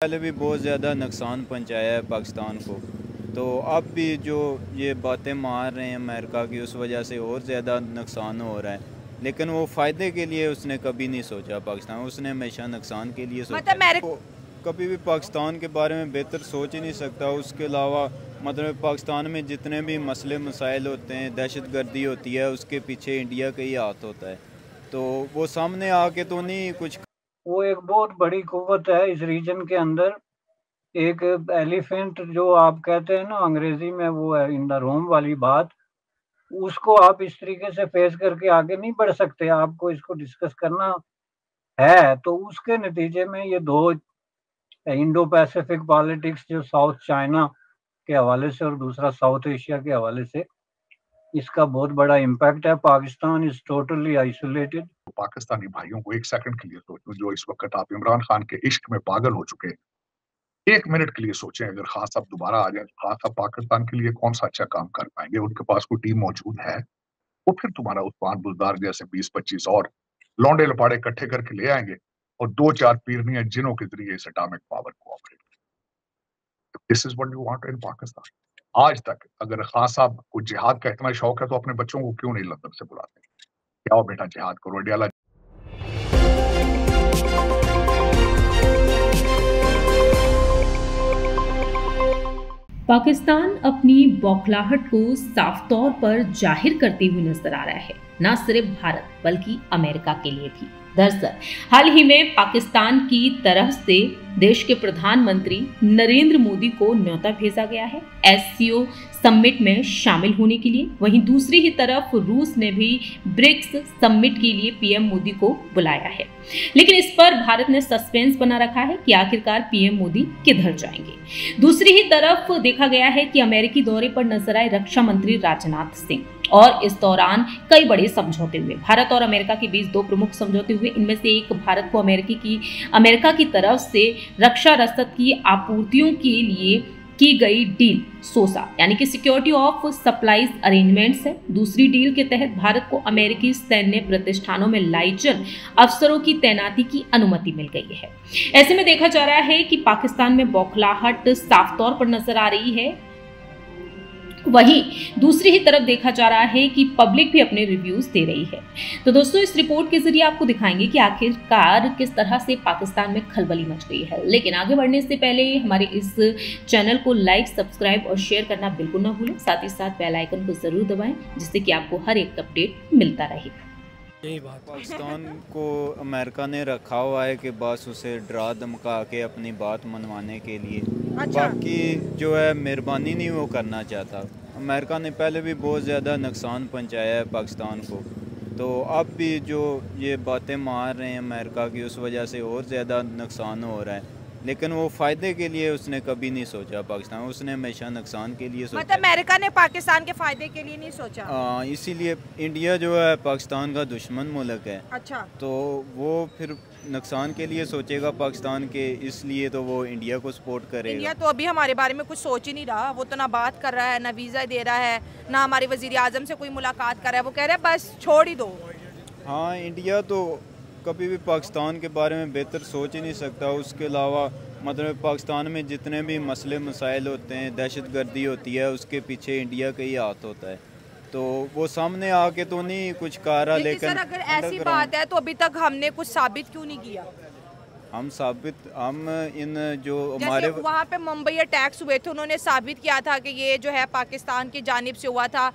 पहले भी बहुत ज़्यादा नुकसान पहुंचाया है पाकिस्तान को, तो अब भी जो ये बातें मार रहे हैं अमेरिका की, उस वजह से और ज़्यादा नुकसान हो रहा है। लेकिन वो फ़ायदे के लिए उसने कभी नहीं सोचा पाकिस्तान, उसने हमेशा नुकसान के लिए सोचा। वो कभी भी पाकिस्तान के बारे में बेहतर सोच ही नहीं सकता। उसके अलावा मतलब पाकिस्तान में जितने भी मसले मसाइल होते हैं, दहशत गर्दी होती है, उसके पीछे इंडिया का ही हाथ होता है। तो वो सामने आके तो नहीं कुछ। वो एक बहुत बड़ी कुव्वत है इस रीजन के अंदर। एक एलिफेंट जो आप कहते हैं ना अंग्रेजी में, वो है इन द रूम वाली बात। उसको आप इस तरीके से फेस करके आगे नहीं बढ़ सकते। आपको इसको डिस्कस करना है तो उसके नतीजे में ये दो इंडो पैसिफिक पॉलिटिक्स, जो साउथ चाइना के हवाले से और दूसरा साउथ एशिया के हवाले से, इसका बहुत बड़ा इम्पैक्ट है। Pakistan is totally isolated. Pakistani भाइयों को एक सेकंड के लिए सोचो, जो इस वक्त आप इमरान खान के इश्क में पागल हो चुके हैं, एक मिनट के लिए सोचें, अगर खान साहब दोबारा आ जाए तो खान साहब पाकिस्तान के लिए कौन सा अच्छा काम कर पाएंगे? उनके पास कोई टीम मौजूद है? वो फिर तुम्हारा उस्मान बुजदार जैसे 20-25 और लौंडे लपाड़े इकट्ठे करके ले आएंगे और 2-4 पीरनियां जिनों के जरिए इस एटॉमिक पावर को operate. This is what you want in Pakistan. आज तक अगर खान साहब को जिहाद का इतना शौक है तो अपने बच्चों को क्यों नहीं लंदन से बुलाते? क्या बेटा जिहाद करो, अडियाला। पाकिस्तान अपनी बौखलाहट को साफ तौर पर जाहिर करते हुए नजर आ रहा है, न सिर्फ भारत बल्कि अमेरिका के लिए भी। दरअसल हाल ही में पाकिस्तान की तरफ से देश के प्रधानमंत्री नरेंद्र मोदी को न्योता भेजा गया है एससीओ समिट में शामिल होने के लिए। वहीं दूसरी ही तरफ रूस ने भी ब्रिक्स समिट के लिए पीएम मोदी को बुलाया है, लेकिन इस पर भारत ने सस्पेंस बना रखा है कि आखिरकार पीएम मोदी किधर जाएंगे। दूसरी ही तरफ देखा गया है कि अमेरिकी दौरे पर नजर आए रक्षा मंत्री राजनाथ सिंह, और इस दौरान कई बड़े समझौते हुए। भारत और अमेरिका के बीच दो प्रमुख समझौते हुए। इनमें से एक, भारत को अमेरिका की तरफ से रक्षा रसद की आपूर्तियों के लिए की गई डील सोसा यानी कि सिक्योरिटी ऑफ सप्लाईज अरेंजमेंट्स है। दूसरी डील के तहत भारत को अमेरिकी सैन्य प्रतिष्ठानों में लाइजन अफसरों की तैनाती की अनुमति मिल गई है। ऐसे में देखा जा रहा है कि पाकिस्तान में बौखलाहट साफ तौर पर नजर आ रही है। वहीं दूसरी ही तरफ देखा जा रहा है कि पब्लिक भी अपने रिव्यूज दे रही है। तो दोस्तों, इस रिपोर्ट के जरिए आपको दिखाएंगे कि आखिरकार किस तरह से पाकिस्तान में खलबली मच गई है। लेकिन आगे बढ़ने से पहले हमारे इस चैनल को लाइक, सब्सक्राइब और शेयर करना बिल्कुल ना भूलें। साथ ही साथ बेल आइकन को जरूर दबाएं, जिससे कि आपको हर एक अपडेट मिलता रहे। यही बात पाकिस्तान को अमेरिका ने रखा हुआ है कि बस उसे डरा धमका के अपनी बात मनवाने के लिए। बाकी जो है मेहरबानी नहीं वो करना चाहता। अमेरिका ने पहले भी बहुत ज़्यादा नुकसान पहुंचाया है पाकिस्तान को, तो अब भी जो ये बातें मार रहे हैं अमेरिका की, उस वजह से और ज़्यादा नुकसान हो रहा है। लेकिन वो फ़ायदे के लिए उसने कभी नहीं सोचा पाकिस्तान, उसने हमेशा नुकसान के लिए सोचा। मतलब अमेरिका ने पाकिस्तान के फ़ायदे के लिए नहीं सोचा। इसीलिए इंडिया जो है पाकिस्तान का दुश्मन मुल्क है। अच्छा, तो वो फिर नुकसान के लिए सोचेगा पाकिस्तान के, इसलिए तो वो इंडिया को सपोर्ट करेगा। इंडिया तो अभी हमारे बारे में कुछ सोच ही नहीं रहा। वो तो ना बात कर रहा है, ना वीज़ा दे रहा है, ना हमारे वज़ीर आज़म से कोई मुलाकात कर रहा है। वो कह रहा है बस छोड़ ही दो। हाँ, इंडिया तो कभी भी पाकिस्तान के बारे में बेहतर सोच ही नहीं सकता। उसके अलावा मतलब पाकिस्तान में जितने भी मसले मसाइल होते हैं, दहशत गर्दी होती है, उसके पीछे इंडिया का ही हाथ होता है। तो वो सामने आके तो नहीं कुछ कह रहा, लेकिन सर अगर ऐसी बात है तो अभी तक हमने कुछ साबित क्यों नहीं किया? हम इन जो हमारे वहाँ पे मुंबई अटैक्स हुए थे, उन्होंने साबित किया था कि ये जो है पाकिस्तान की जानिब से हुआ था।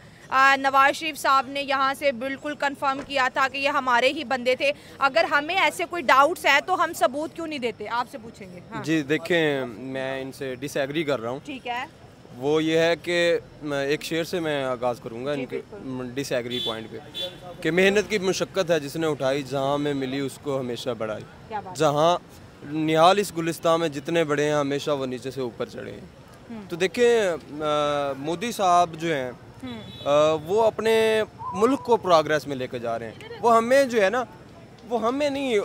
नवाज शरीफ साहब ने यहाँ से बिल्कुल कंफर्म किया था कि ये हमारे ही बंदे थे। अगर हमें ऐसे कोई डाउट्स है तो हम सबूत क्यों नहीं देते? आपसे पूछेंगे। हाँ। जी देखें, मैं इनसे डिसएग्री कर रहा हूँ। ठीक है। वो ये है कि एक शेर से मैं आगाज़ करूँगा इनके डिसएग्री पॉइंट पे, कि मेहनत की मशक्क़त है जिसने उठाई, जहाँ में मिली उसको हमेशा बढ़ाई। जहाँ निहाल इस गुलिस्तान में जितने बड़े हैं, हमेशा वो नीचे से ऊपर चढ़े हैं। तो देखें, मोदी साहब जो हैं वो अपने मुल्क को प्रोग्रेस में लेकर जा रहे हैं। वो हमें जो है ना, वो हमें नहीं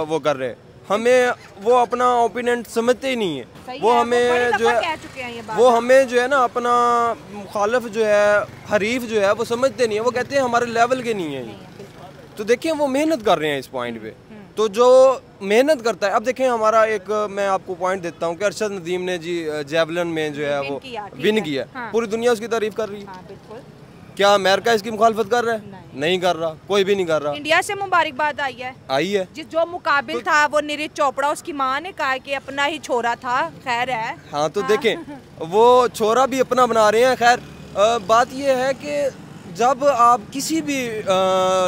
वो कर रहे, हमें वो अपना ओपिनियन समझते ही नहीं है। वो हमें जो है, वो हमें जो है ना अपना मुखालिफ जो है, हरीफ जो है, वो समझते नहीं है। वो कहते हैं हमारे लेवल के नहीं है ये। तो देखिए, वो मेहनत कर रहे हैं इस पॉइंट पे। तो जो मेहनत करता है, अब देखें हमारा एक मैं आपको पॉइंट देता हूँ कि अरशद नदीम ने जी जेवलिन में जो है वो विन किया, हाँ। पूरी दुनिया उसकी तारीफ कर रही है। हाँ, बिल्कुल। क्या अमेरिका इसकी मुखालफत कर रहा है? नहीं कर रहा, कोई भी नहीं कर रहा। इंडिया से मुबारकबाद आई है जिस जो मुकाबिल था वो नीरज चोपड़ा, उसकी माँ ने कहा कि अपना ही छोरा था, खैर है। हाँ तो देखें वो छोरा भी अपना बना रहे हैं। खैर बात ये है कि जब आप किसी भी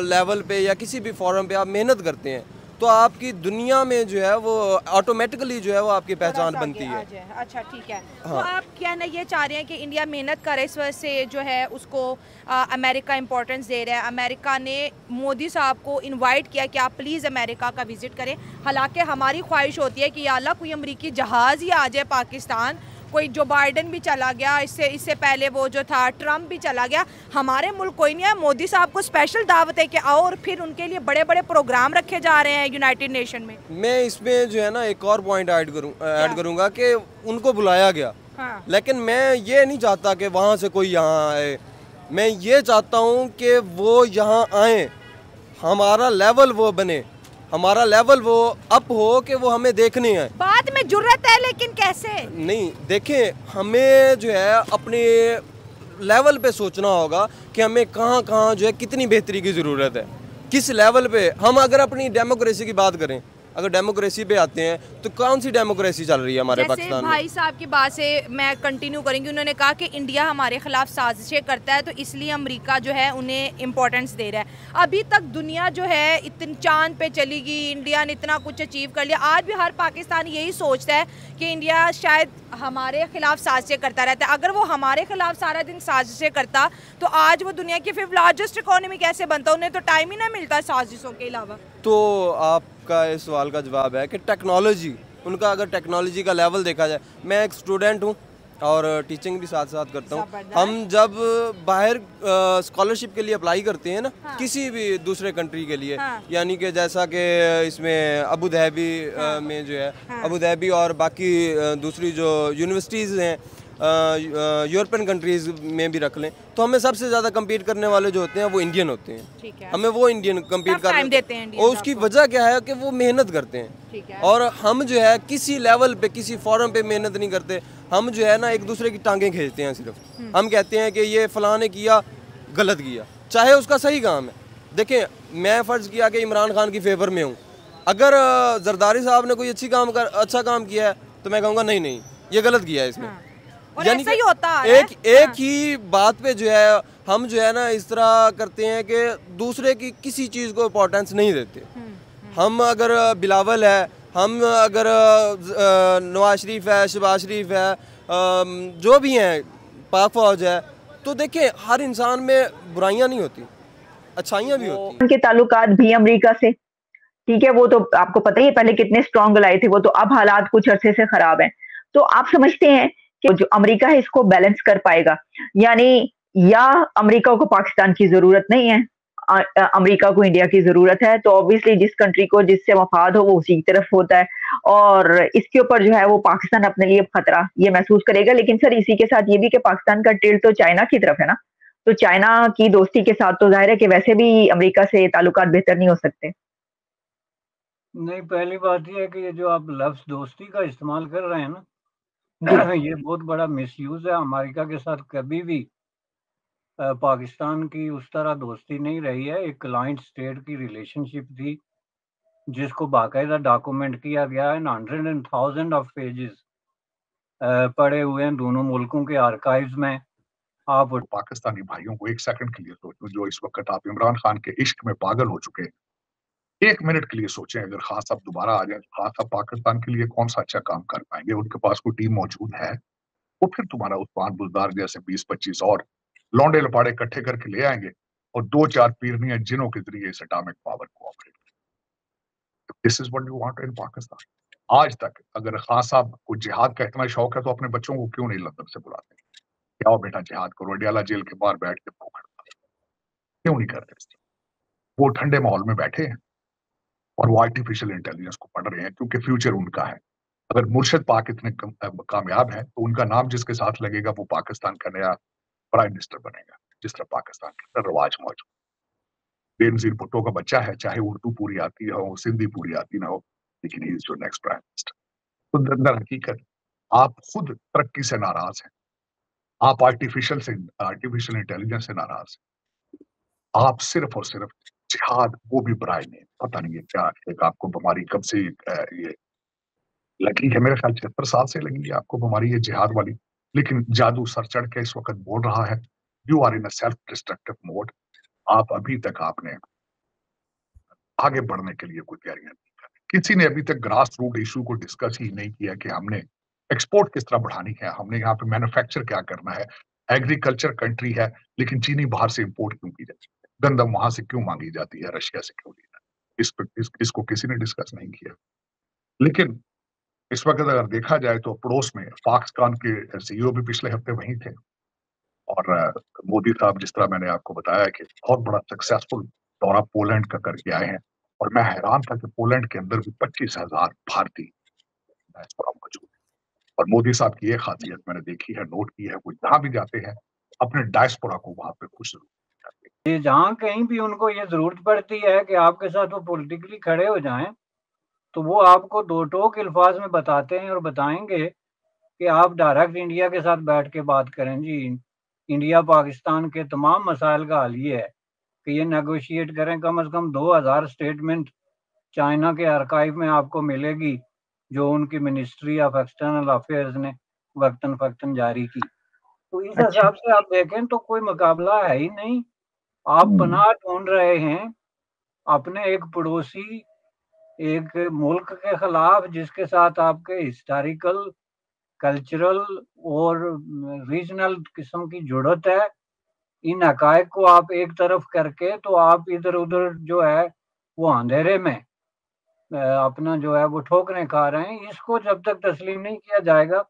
लेवल पे या किसी भी फॉरम पे आप मेहनत करते हैं तो आपकी दुनिया में जो है वो ऑटोमेटिकली जो है वो आपकी पहचान बनती है। अच्छा ठीक है। हाँ। तो आप कहना ये चाह रहे हैं कि इंडिया मेहनत करे, इस वजह से जो है उसको अमेरिका इंपॉर्टेंस दे रहा है। अमेरिका ने मोदी साहब को इनवाइट किया कि आप प्लीज़ अमेरिका का विज़िट करें। हालांकि हमारी ख्वाहिश होती है कि या अल्लाह कोई अमरीकी जहाज़ ही आ जाए पाकिस्तान, कोई जो बाइडन भी चला गया, इससे पहले वो जो था ट्रम्प भी चला गया, हमारे मुल्क कोई नहीं है। मोदी साहब को स्पेशल दावत है कि आओ, और फिर उनके लिए बड़े बड़े प्रोग्राम रखे जा रहे हैं यूनाइटेड नेशन में। मैं इसमें जो है ना एक और पॉइंट ऐड करूँगा कि उनको बुलाया गया, हाँ। लेकिन मैं ये नहीं चाहता कि वहाँ से कोई यहाँ आए। मैं ये चाहता हूँ कि वो यहाँ आए, हमारा लेवल वो बने, हमारा लेवल वो अप हो कि वो हमें देखने हैं। बात में जुर्रत है, लेकिन कैसे? नहीं देखें, हमें जो है अपने लेवल पे सोचना होगा कि हमें कहाँ कहाँ जो है कितनी बेहतरी की ज़रूरत है, किस लेवल पे। हम अगर अपनी डेमोक्रेसी की बात करें, अगर डेमोक्रेसी पे आते हैं तो कौन सी डेमोक्रेसी चल रही है हमारे पाकिस्तान में? भाई साहब की बात से मैं कंटिन्यू करेंगी। उन्होंने कहा कि इंडिया हमारे खिलाफ साजिशें करता है तो इसलिए अमेरिका जो है उन्हें इम्पोर्टेंस दे रहा है। अभी तक दुनिया जो है इतनी चांद पे चली गई, इंडिया ने इतना कुछ अचीव कर लिया। आज भी हर पाकिस्तानी यही सोचता है कि इंडिया शायद हमारे खिलाफ साजिशें करता रहता है। अगर वो हमारे खिलाफ सारा दिन साजिशें करता तो आज वो दुनिया की 5th लार्जेस्ट इकोनॉमी कैसे बनता? उन्हें तो टाइम ही ना मिलता साजिशों के अलावा। तो आपका इस सवाल का जवाब है कि टेक्नोलॉजी, उनका अगर टेक्नोलॉजी का लेवल देखा जाए, मैं एक स्टूडेंट हूँ और टीचिंग भी साथ साथ करता हूँ। हम जब बाहर स्कॉलरशिप के लिए अप्लाई करते हैं ना, हाँ। किसी भी दूसरे कंट्री के लिए, हाँ। यानी कि जैसा कि इसमें अबू धाबी में जो है, हाँ। अबू धाबी और बाकी दूसरी जो यूनिवर्सिटीज़ हैं यूरोपियन कंट्रीज़ में भी रख लें, तो हमें सबसे ज़्यादा कम्पीट करने वाले जो होते हैं वो इंडियन होते हैं। ठीक है। हमें वो इंडियन कम्पीट कर देते हैं। और उसकी वजह क्या है कि वो मेहनत करते हैं। ठीक है। और हम जो है किसी लेवल पे, किसी फॉरम पे मेहनत नहीं करते। हम जो है ना एक दूसरे की टांगें खींचते हैं सिर्फ। हम कहते हैं कि ये फलां ने किया, गलत किया, चाहे उसका सही काम है। देखें, मैं फ़र्ज़ किया कि इमरान खान की फेवर में हूँ, अगर जरदारी साहब ने कोई अच्छा काम किया है तो मैं कहूँगा नहीं नहीं ये गलत किया है इसने। हाँ। और यानी ऐसा ही होता है। एक ही बात पे जो है हम जो है ना इस तरह करते हैं कि दूसरे की किसी चीज़ को इम्पोर्टेंस नहीं देते। हम अगर बिलावल है, हम अगर नवाज शरीफ है, शहबाज शरीफ है, जो भी हैं, पाक फौज है, तो देखिए हर इंसान में बुराइयां नहीं होती, अच्छाइयां भी होती। उनके ताल्लुकात भी अमेरिका से, ठीक है, वो तो आपको पता ही है पहले कितने स्ट्रॉन्ग लाए थे वो, तो अब हालात कुछ अरसे से खराब हैं। तो आप समझते हैं कि जो अमेरिका है इसको बैलेंस कर पाएगा? यानी या अमेरिका को पाकिस्तान की जरूरत नहीं है, अमेरिका को इंडिया की जरूरत है, तो ऑब्वियसली जिस कंट्री को जिससे मफाद हो वो उसी की तरफ होता है, और इसके ऊपर जो है वो पाकिस्तान अपने लिए खतरा ये महसूस करेगा। लेकिन सर इसी के साथ ये भी कि पाकिस्तान का टिल्ट तो चाइना की तरफ है ना, तो चाइना की दोस्ती के साथ तो जाहिर है कि वैसे भी अमेरिका से ताल्लुकात बेहतर नहीं हो सकते। नहीं, पहली बात यह है कि ये जो आप लफ्ज दोस्ती का इस्तेमाल कर रहे हैं ना, ये बहुत बड़ा मिसयूज है। अमेरिका के साथ कभी भी पाकिस्तान की उस तरह दोस्ती नहीं रही है। एक क्लाइंट स्टेट की रिलेशनशिप थी जिसको बाकायदा डॉक्यूमेंट किया गया है, 100,000 ऑफ पेजेस पड़े हुए हैं दोनों मुल्कों के आर्काइव्स में। आप पाकिस्तानी भाइयों को एक सेकंड के लिए सोचो, जो इस वक्त आप इमरान खान के इश्क में पागल हो चुके, एक मिनट के लिए सोचें, अगर खान साहब दोबारा आ जाए, खान साहब पाकिस्तान के लिए कौन सा अच्छा काम कर पाएंगे? उनके पास कोई टीम मौजूद है? वो फिर तुम्हारा उस्मान बुजदार जैसे 20-25 और लौंडे लपाड़े इकट्ठे करके ले आएंगे और 2-4 पीरनियां जिनों के जरिए इस एटॉमिक पावर को operate. This is what you want in Pakistan. आज तक अगर खान साहब को जिहाद का इतना शौक है तो अपने बच्चों को क्यों नहीं लंदन से बुलाते? क्या बेटा जिहाद करो, अडियाला जेल के बाहर बैठ के भूख हड़ताल क्यों नहीं करते? वो ठंडे माहौल में बैठे हैं और वो आर्टिफिशियल इंटेलिजेंस को पढ़ रहे हैं, क्योंकि फ्यूचर उनका है। अगर मुर्शिद पाक इतने कामयाब है तो उनका नाम जिसके साथ लगेगा वो पाकिस्तान का नया प्राइम मिनिस्टर बनेगा, जिस तरह पाकिस्तान के अंदर रवाज मौजूद। बेनजीर भुट्टो का बच्चा है, चाहे उर्दू पूरी आती हो, सिंधी पूरी आती ना हो, लेकिन he is your next prime minister. तो दर हकीकत आप खुद तरक्की से नाराज हैं, आप आर्टिफिशियल इंटेलिजेंस से नाराज हैं, आप सिर्फ और सिर्फ जिहाद, वो भी बराए ने, पता नहीं है क्या एक आपको बीमारी कब से ये लगी है, मेरे ख्याल 76 साल से लगी है आपको बीमारी ये जिहाद वाली, लेकिन जादू सर चढ़ के इस वक्त बोल रहा है, you are in a self destructive mode. आप अभी तक आपने आगे बढ़ने के लिए कोई तैयारियां नहीं कर, किसी ने अभी तक ग्रास रूट इशू को डिस्कस ही नहीं किया कि हमने एक्सपोर्ट किस तरह बढ़ानी है, हमने यहाँ पे मैन्युफैक्चर क्या करना है। एग्रीकल्चर कंट्री है, लेकिन चीनी बाहर से इंपोर्ट क्यों की जाती है, गंदम वहां से क्यों मांगी जाती है, रशिया से क्यों ली जाती है, इसको किसी ने डिस्कस नहीं किया। लेकिन इस वक्त अगर देखा जाए तो पड़ोस में फॉक्सकॉन के सीईओ भी पिछले हफ्ते वहीं थे, और मोदी साहब जिस तरह मैंने आपको बताया कि बहुत बड़ा सक्सेसफुल दौरा पोलैंड का करके आए हैं, और मैं हैरान था कि पोलैंड के अंदर भी 25,000 भारतीय डायस्पोरा मौजूद है। और मोदी साहब की ये खासियत मैंने देखी है, नोट की है, वो जहां भी जाते हैं अपने डायस्पोरा को वहां पे खुश जरूर करते हैं। ये जहाँ कहीं भी उनको ये जरूरत पड़ती है कि आपके साथ वो पॉलिटिकली खड़े हो जाएं, तो वो आपको दो टोक अल्फाज में बताते हैं और बताएंगे कि आप डायरेक्ट इंडिया के साथ बैठ के बात करें। जी, इंडिया पाकिस्तान के तमाम मसाइल का हल ये है कि ये नेगोशिएट करें। कम से कम 2000 स्टेटमेंट चाइना के आर्काइव में आपको मिलेगी, जो उनकी मिनिस्ट्री ऑफ एक्सटर्नल अफेयर्स ने वक्तन फक्तन जारी की। तो इस हिसाब से आप देखें तो कोई मुकाबला है ही नहीं। आप पनाह ढूंढ रहे हैं अपने एक पड़ोसी, एक मुल्क के खिलाफ जिसके साथ आपके हिस्टोरिकल, कल्चरल और रीजनल किस्म की जुड़त है। इन हकायक को आप एक तरफ करके तो आप इधर उधर जो है वो अंधेरे में अपना जो है वो ठोकरें खा रहे हैं। इसको जब तक तस्लीम नहीं किया जाएगा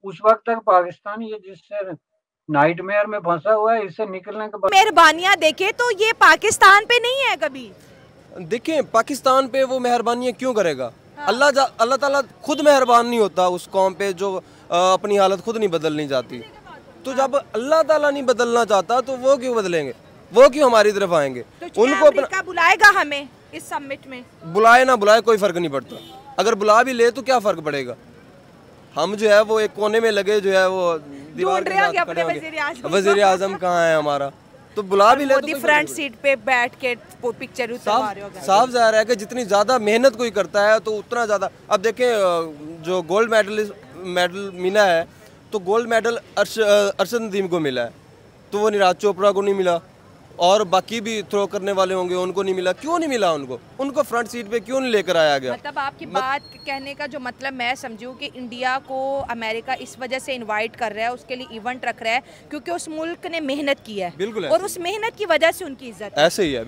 उस वक्त तक पाकिस्तान ये जिससे नाइटमेयर में फंसा हुआ है, इससे निकलने के बाद मेहरबानियां देखें तो ये पाकिस्तान पे नहीं है। कभी देखें पाकिस्तान पे वो मेहरबानियां क्यों करेगा? हाँ। अल्लाह ताला खुद मेहरबान नहीं होता उस कौम पे जो अपनी हालत खुद नहीं बदलनी चाहती। तो जब अल्लाह ताला नहीं बदलना चाहता तो वो क्यों बदलेंगे, वो क्यों हमारी तरफ आएंगे? तो उनको अमेरिका बुलाएगा हमें इस समिट में? बुलाए ना बुलाए कोई फर्क नहीं पड़ता। अगर बुला भी ले तो क्या फर्क पड़ेगा? हम जो है वो एक कोने में लगे जो है वो दीवार के साथ खड़े होंगे। वजीर आजम कहाँ है हमारा? तो बुला भी ले तो फ्रंट सीट पे बैठ के पिक्चर उतारवा रहे हो। साफ जाहिर है कि जितनी ज्यादा मेहनत कोई करता है तो उतना ज्यादा। अब देखें जो गोल्ड मेडल मिला है तो गोल्ड मेडल अरशद नदीम को मिला है, तो वो नीरज चोपड़ा को नहीं मिला, और बाकी भी थ्रो करने वाले होंगे उनको नहीं मिला। क्यों नहीं मिला उनको फ्रंट सीट पे क्यों नहीं लेकर आया गया? मतलब आपकी बात कहने का जो मतलब मैं समझूं कि इंडिया को अमेरिका इस वजह से इनवाइट कर रहा है, उसके लिए इवेंट रख रहा है क्योंकि उस मुल्क ने मेहनत की है। बिल्कुल, और उस मेहनत की वजह से उनकी इज्जत ऐसे ही है।